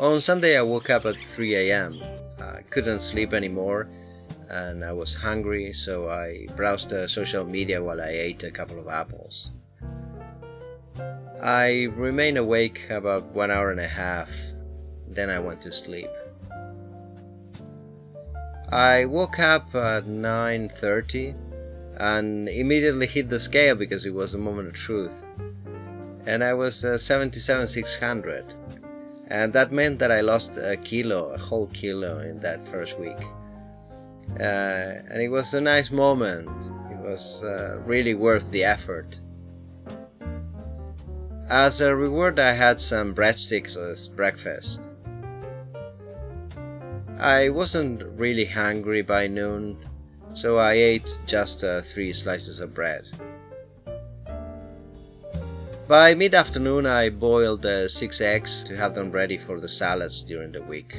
On Sunday, I woke up at 3 a.m. I couldn't sleep anymore, and I was hungry, so I browsed social media while I ate a couple of apples. I remained awake about 1 hour and a half, then I went to sleep. I woke up at 9:30 and immediately hit the scale because it was the moment of truth. And I was 77,600. And that meant that I lost a whole kilo in that first week. And it was a nice moment. It was really worth the effort. As a reward, I had some breadsticks as breakfast. I wasn't really hungry by noon, so I ate just 3 slices of bread. By mid-afternoon, I boiled 6 eggs to have them ready for the salads during the week.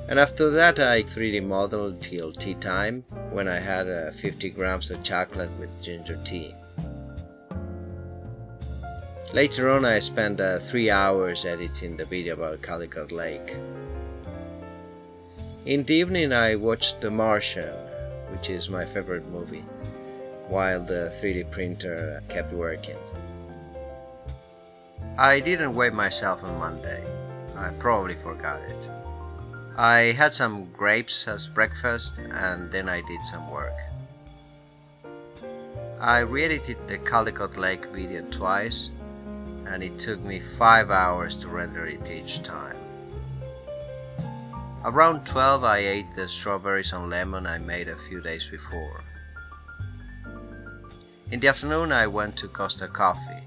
And after that, I 3D modeled till tea time, when I had 50 grams of chocolate with ginger tea. Later on, I spent 3 hours editing the video about Caldecott Lake. In the evening, I watched The Martian, which is my favorite movie, while the 3D printer kept working. I didn't weigh myself on Monday. I probably forgot it. I had some grapes as breakfast, and then I did some work. I re-edited the Caldecott Lake video twice, and it took me 5 hours to render it each time. Around 12, I ate the strawberries and lemon I made a few days before. In the afternoon, I went to Costa Coffee.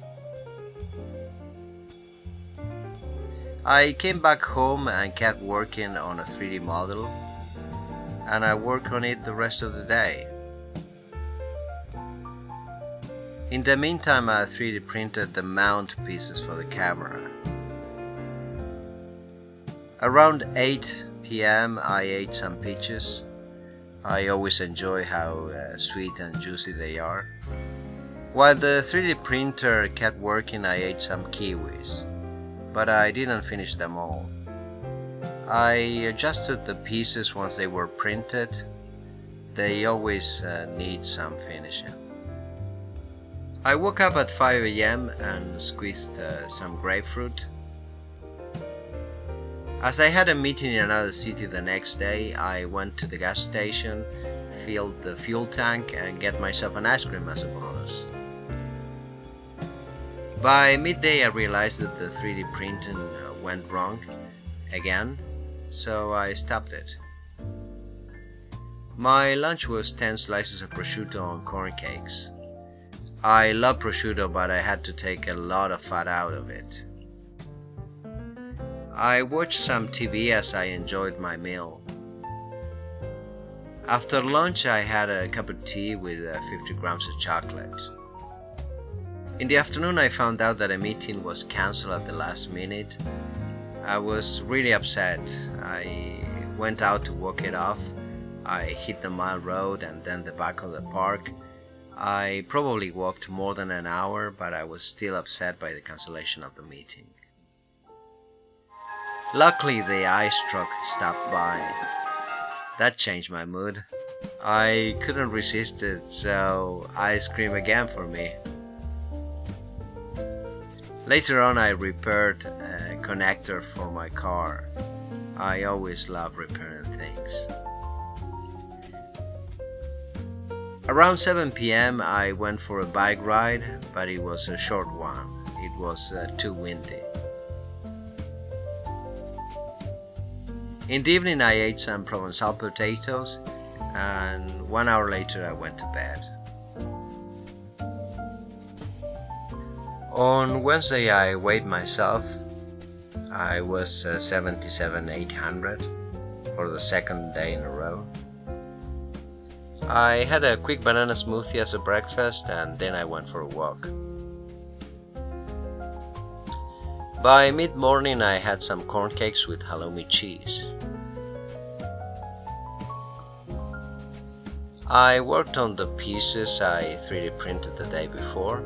I came back home and kept working on a 3D model, and I worked on it the rest of the day. In the meantime, I 3D printed the mount pieces for the camera. Around 8 p.m. I ate some peaches. I always enjoy how sweet and juicy they are. While the 3D printer kept working, I ate some kiwis, but I didn't finish them all. I adjusted the pieces once they were printed. They always need some finishing. I woke up at 5 a.m. and squeezed some grapefruit. As I had a meeting in another city the next day, I went to the gas station, filled the fuel tank, and get myself an ice cream as a bonus. By midday, I realized that the 3D printing went wrong again, so I stopped it. My lunch was 10 slices of prosciutto and corn cakes. I love prosciutto, but I had to take a lot of fat out of it. I watched some TV as I enjoyed my meal. After lunch, I had a cup of tea with 50 grams of chocolate. In the afternoon, I found out that a meeting was cancelled at the last minute. I was really upset. I went out to walk it off. I hit the Mile Road and then the back of the park. I probably walked more than an hour, but I was still upset by the cancellation of the meeting. Luckily, the ice truck stopped by. That changed my mood. I couldn't resist it, so ice cream again for me. Later on, I repaired a connector for my car. I always love repairing things. Around 7 p.m. I went for a bike ride, but it was a short one. It was too windy. In the evening, I ate some Provençal potatoes, and 1 hour later I went to bed. On Wednesday, I weighed myself. I was 77,800 for the second day in a row. I had a quick banana smoothie as a breakfast, and then I went for a walk. By mid-morning, I had some corn cakes with halloumi cheese. I worked on the pieces I 3D printed the day before.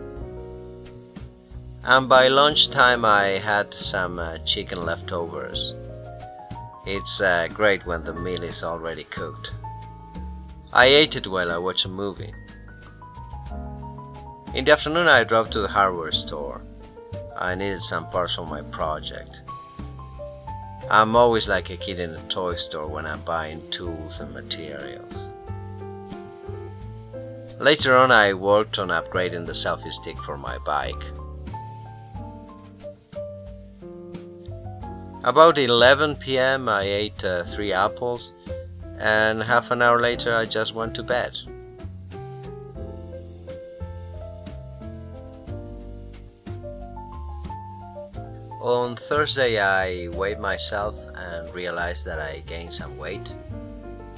And by lunchtime I had some chicken leftovers. It's great when the meal is already cooked. I ate it while I watched a movie. In the afternoon I drove to the hardware store. I needed some parts for my project. I'm always like a kid in a toy store when I'm buying tools and materials. Later on I worked on upgrading the selfie stick for my bike. About 11 p.m. I ate 3 apples, and half an hour later I just went to bed. On Thursday I weighed myself and realized that I gained some weight.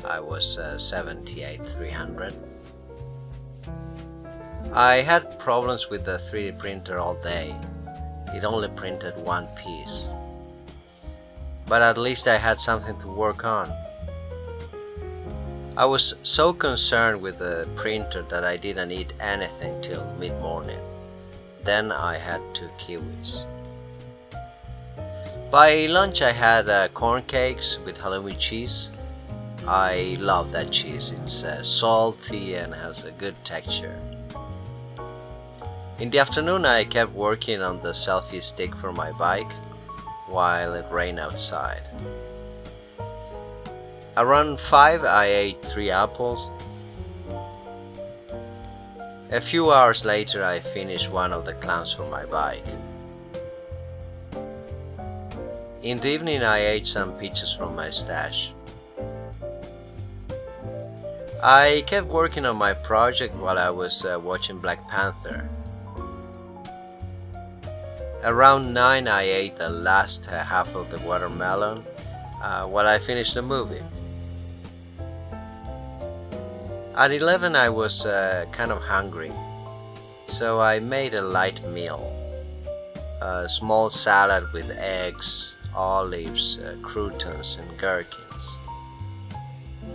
I was 78,300. I had problems with the 3D printer all day. It only printed one piece. But at least I had something to work on. I was so concerned with the printer that I didn't eat anything till mid-morning. Then I had 2 kiwis. By lunch I had corn cakes with halloumi cheese. I love that cheese. It's salty and has a good texture. In the afternoon I kept working on the selfie stick for my bike while it rained outside. Around 5 I ate 3 apples. A few hours later I finished one of the clamps for my bike. In the evening I ate some peaches from my stash. I kept working on my project while I was watching Black Panther. Around 9 I ate the last half of the watermelon while I finished the movie. At 11 I was kind of hungry, so I made a light meal. A small salad with eggs, olives, croutons and gherkins.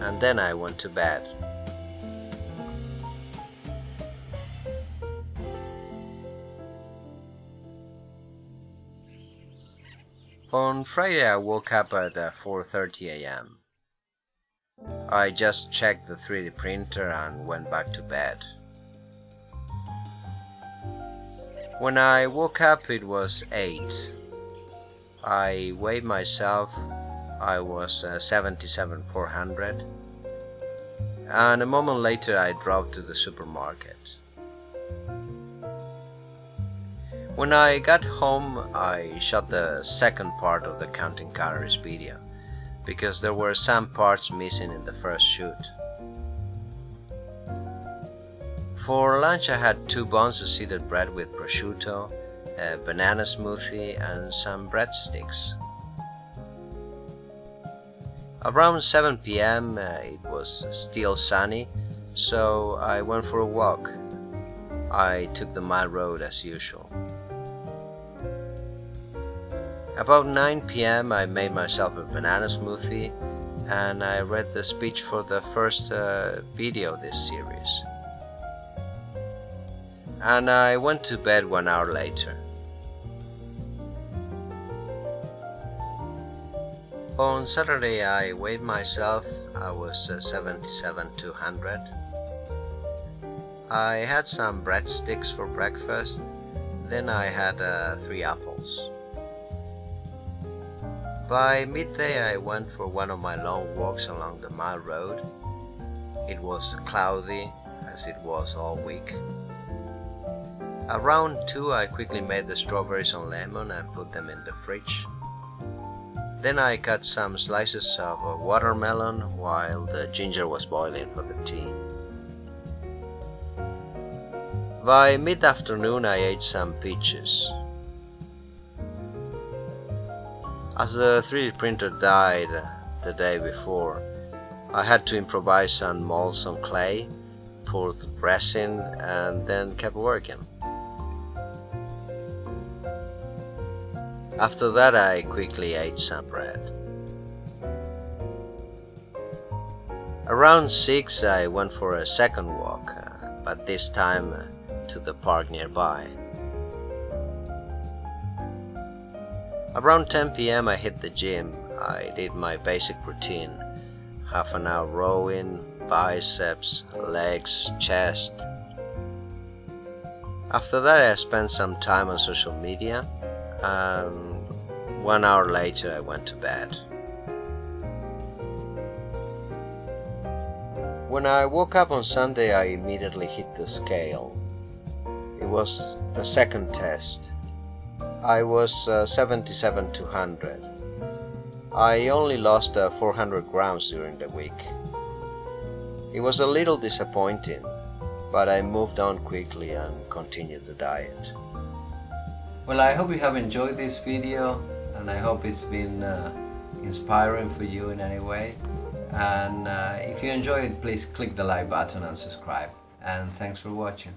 And then I went to bed. On Friday I woke up at 4:30 a.m. I just checked the 3D printer and went back to bed. When I woke up it was 8. I weighed myself. I was 77,400. And a moment later I drove to the supermarket. When I got home I shot the second part of the Counting Calories video because there were some parts missing in the first shoot. For lunch I had 2 buns of seeded bread with prosciutto, a banana smoothie and some breadsticks. Around 7 p.m. It was still sunny, so I went for a walk. I took the mile road as usual. About 9 p.m. I made myself a banana smoothie and I read the speech for the first video of this series. And I went to bed 1 hour later. On Saturday I weighed myself. I was 77,200. I had some breadsticks for breakfast. Then I had 3 apples. By midday I went for one of my long walks along the mile road. It was cloudy, as it was all week. Around 2 I quickly made the strawberries and lemon and put them in the fridge. Then I cut some slices of watermelon while the ginger was boiling for the tea. By mid-afternoon I ate some peaches. As the 3D printer died the day before, I had to improvise and mold some clay, poured resin, and then kept working. After that I quickly ate some bread. Around 6 I went for a second walk, but this time to the park nearby. Around 10 p.m. I hit the gym. I did my basic routine. Half an hour rowing, biceps, legs, chest. After that I spent some time on social media, and 1 hour later I went to bed. When I woke up on Sunday I immediately hit the scale. It was the second test. I was 77,200. I only lost 400 grams during the week. It was a little disappointing, but I moved on quickly and continued the diet. Well, I hope you have enjoyed this video, and I hope it's been inspiring for you in any way. And if you enjoy it, please click the like button and subscribe. And thanks for watching.